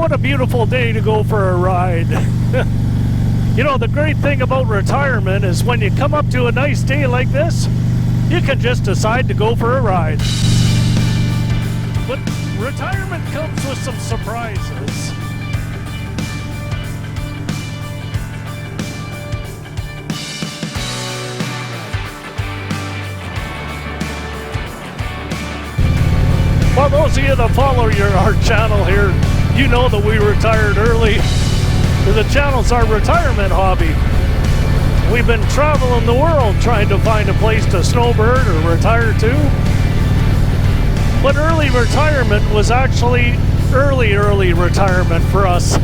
What a beautiful day to go for a ride. You know, the great thing about retirement is when you come up to a nice day like this, you can just decide to go for a ride. But retirement comes with some surprises. Well, those of you that follow our channel here, you know that we retired early. The channel's our retirement hobby. We've been traveling the world trying to find a place to snowbird or retire to. But early retirement was actually early retirement for us.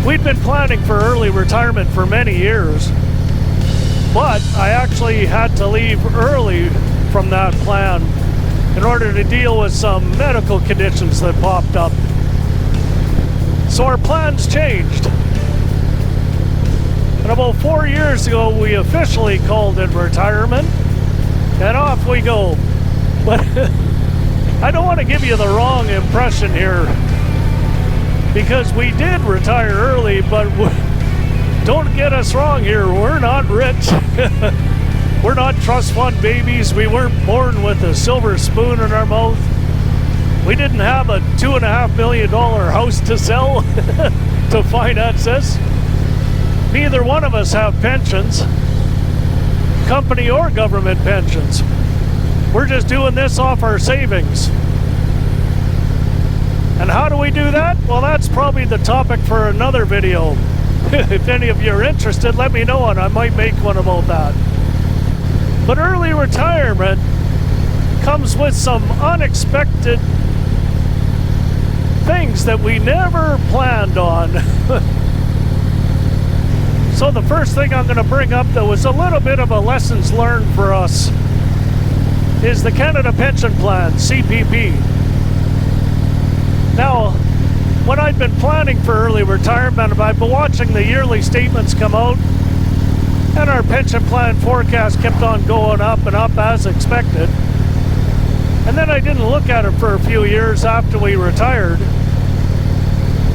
We'd been planning for early retirement for many years, but I actually had to leave early from that plan in order to deal with some medical conditions that popped up. So our plans changed. And about 4 years ago, we officially called it retirement, and off we go. But I don't want to give you the wrong impression here, because we did retire early, but don't get us wrong here, we're not rich. We're not trust fund babies. We weren't born with a silver spoon in our mouth. We didn't have a $2.5 million house to sell to finance this. Neither one of us have pensions, company or government pensions. We're just doing this off our savings. And how do we do that? Well, that's probably the topic for another video. If any of you are interested, let me know and I might make one about that. But early retirement comes with some unexpected things that we never planned on. So the first thing I'm going to bring up that was a little bit of a lessons learned for us is the Canada Pension Plan, CPP. Now, when I'd been planning for early retirement, I've been watching the yearly statements come out, and our pension plan forecast kept on going up and up as expected. And then I didn't look at it for a few years after we retired.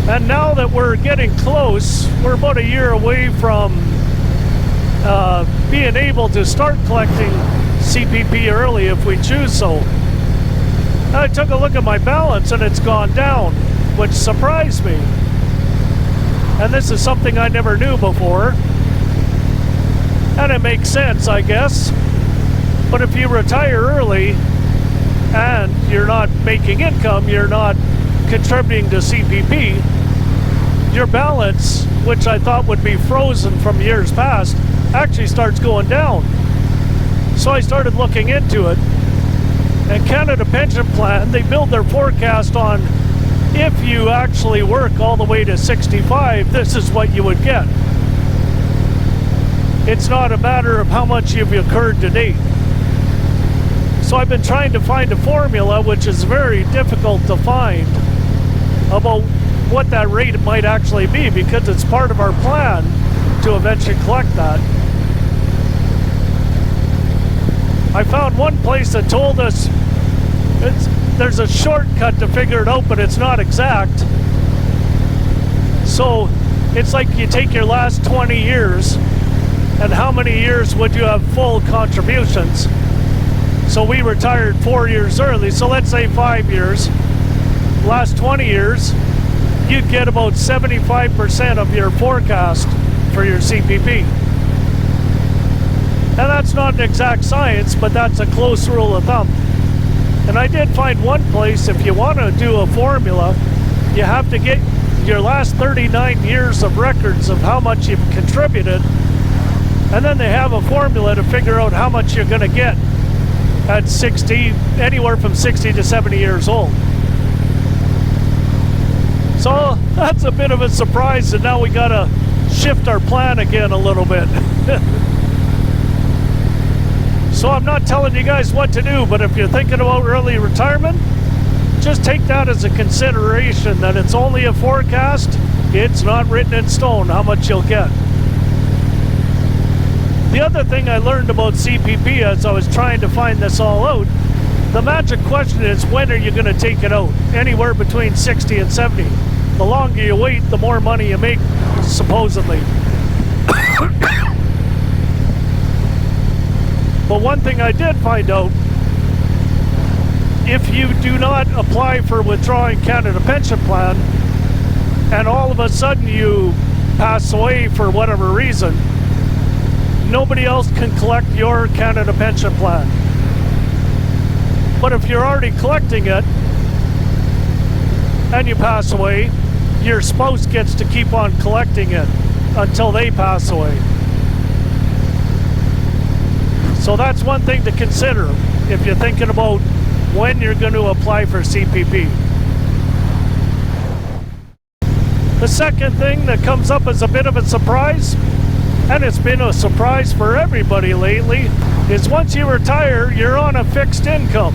And now that we're getting close, we're about a year away from being able to start collecting CPP early if we choose so. And I took a look at my balance and it's gone down, which surprised me. And this is something I never knew before. And it makes sense, I guess. But if you retire early and you're not making income, you're not contributing to CPP, your balance, which I thought would be frozen from years past, actually starts going down. So I started looking into it. And Canada Pension Plan, they build their forecast on if you actually work all the way to 65, this is what you would get. It's not a matter of how much you've incurred to date. So I've been trying to find a formula, which is very difficult to find, about what that rate might actually be, because it's part of our plan to eventually collect that. I found one place that told us there's a shortcut to figure it out, but it's not exact. So it's like you take your last 20 years, and how many years would you have full contributions? So we retired 4 years early, so let's say 5 years. Last 20 years, you'd get about 75% of your forecast for your CPP. And that's not an exact science, but that's a close rule of thumb. And I did find one place, if you want to do a formula, you have to get your last 39 years of records of how much you've contributed, and then they have a formula to figure out how much you're going to get at 60, anywhere from 60 to 70 years old. So that's a bit of a surprise, and now we got to shift our plan again a little bit. So I'm not telling you guys what to do, but if you're thinking about early retirement, just take that as a consideration, that it's only a forecast. It's not written in stone how much you'll get. The other thing I learned about CPP as I was trying to find this all out The magic question is, when are you going to take it out? Anywhere between 60 and 70. The longer you wait, the more money you make, supposedly. But one thing I did find out, if you do not apply for withdrawing Canada Pension Plan, and all of a sudden you pass away for whatever reason, nobody else can collect your Canada Pension Plan. But if you're already collecting it and you pass away, your spouse gets to keep on collecting it until they pass away. So that's one thing to consider if you're thinking about when you're going to apply for CPP. The second thing that comes up as a bit of a surprise, and it's been a surprise for everybody lately, is once you retire, you're on a fixed income.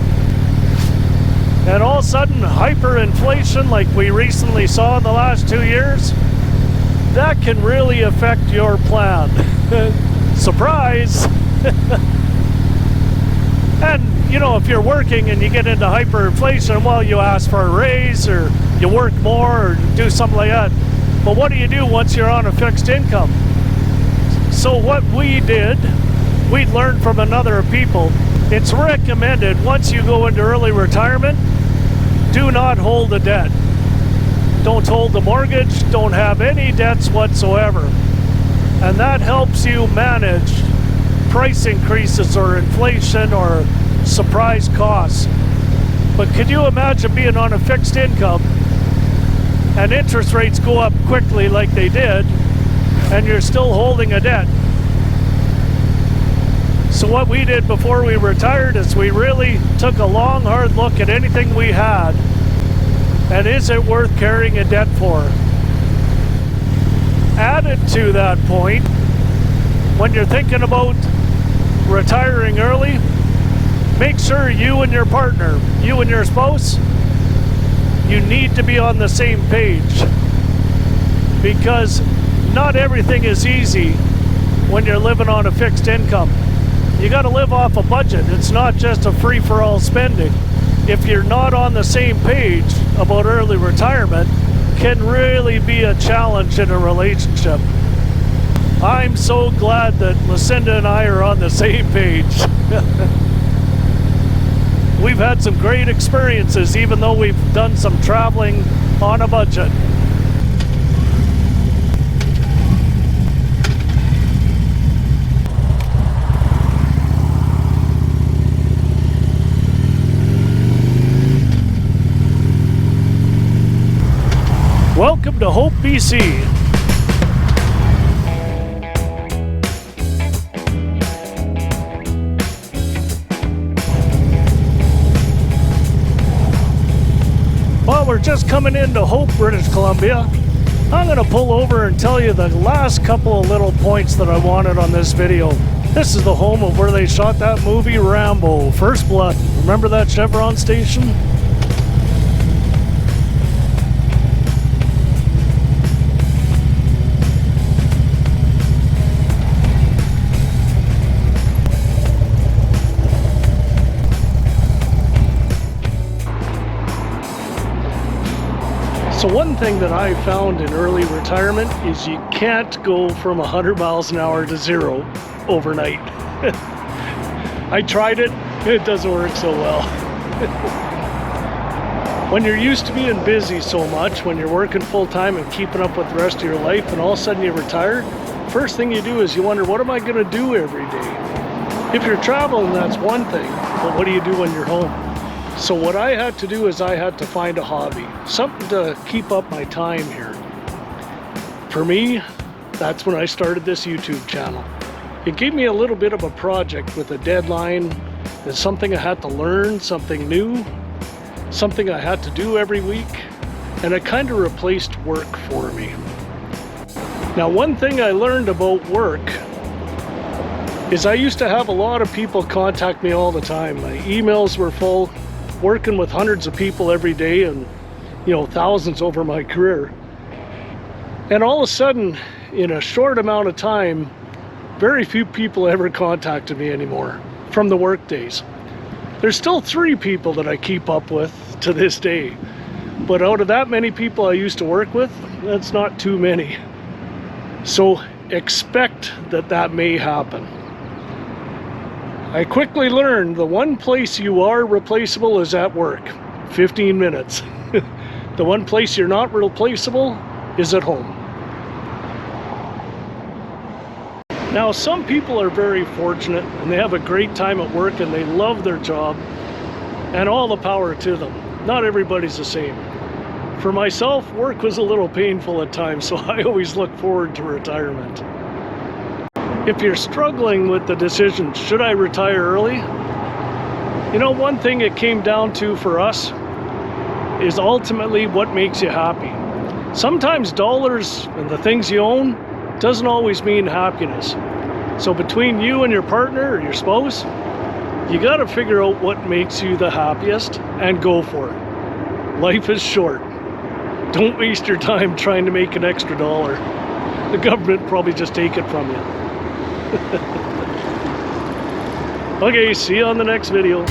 And all of a sudden, hyperinflation like we recently saw in the last 2 years, that can really affect your plan. Surprise! And, you know, if you're working and you get into hyperinflation, well, you ask for a raise or you work more or do something like that. But what do you do once you're on a fixed income? So what we did, we learned from another people, it's recommended once you go into early retirement, do not hold a debt. Don't hold the mortgage, don't have any debts whatsoever. And that helps you manage price increases or inflation or surprise costs. But could you imagine being on a fixed income and interest rates go up quickly like they did, and you're still holding a debt? So what we did before we retired is we really took a long, hard look at anything we had, and is it worth carrying a debt for? Added to that point, when you're thinking about retiring early, make sure you and your partner, you and your spouse, you need to be on the same page, because not everything is easy when you're living on a fixed income. You got to live off a budget. It's not just a free-for-all spending. If you're not on the same page about early retirement, can really be a challenge in a relationship. I'm so glad that Lucinda and I are on the same page. We've had some great experiences, even though we've done some traveling on a budget. Welcome to Hope, BC. Well, we're just coming into Hope, British Columbia. I'm going to pull over and tell you the last couple of little points that I wanted on this video. This is the home of where they shot that movie Rambo, First Blood. Remember that Chevron station? So one thing that I found in early retirement is you can't go from 100 miles an hour to 0 overnight. I tried it, it doesn't work so well. When you're used to being busy so much, when you're working full time and keeping up with the rest of your life, and all of a sudden you retire, first thing you do is you wonder, what am I going to do every day? If you're traveling, that's one thing, but what do you do when you're home? So what I had to do is I had to find a hobby, something to keep up my time here. For me, that's when I started this YouTube channel. It gave me a little bit of a project with a deadline. It's something I had to learn, something new, something I had to do every week, and it kind of replaced work for me. Now, one thing I learned about work is I used to have a lot of people contact me all the time. My emails were full, working with hundreds of people every day, and thousands over my career. And all of a sudden, in a short amount of time, very few people ever contacted me anymore from the work days. There's still 3 people that I keep up with to this day. But out of that many people I used to work with, that's not too many. So expect that that may happen. I quickly learned the one place you are replaceable is at work. 15 minutes. The one place you're not replaceable is at home. Now, some people are very fortunate and they have a great time at work and they love their job, and all the power to them. Not everybody's the same. For myself, work was a little painful at times, so I always look forward to retirement. If you're struggling with the decision, should I retire early? You know, one thing it came down to for us is ultimately what makes you happy. Sometimes dollars and the things you own doesn't always mean happiness. So between you and your partner or your spouse, you got to figure out what makes you the happiest and go for it. Life is short. Don't waste your time trying to make an extra dollar. The government probably just take it from you. Okay, see you on the next video.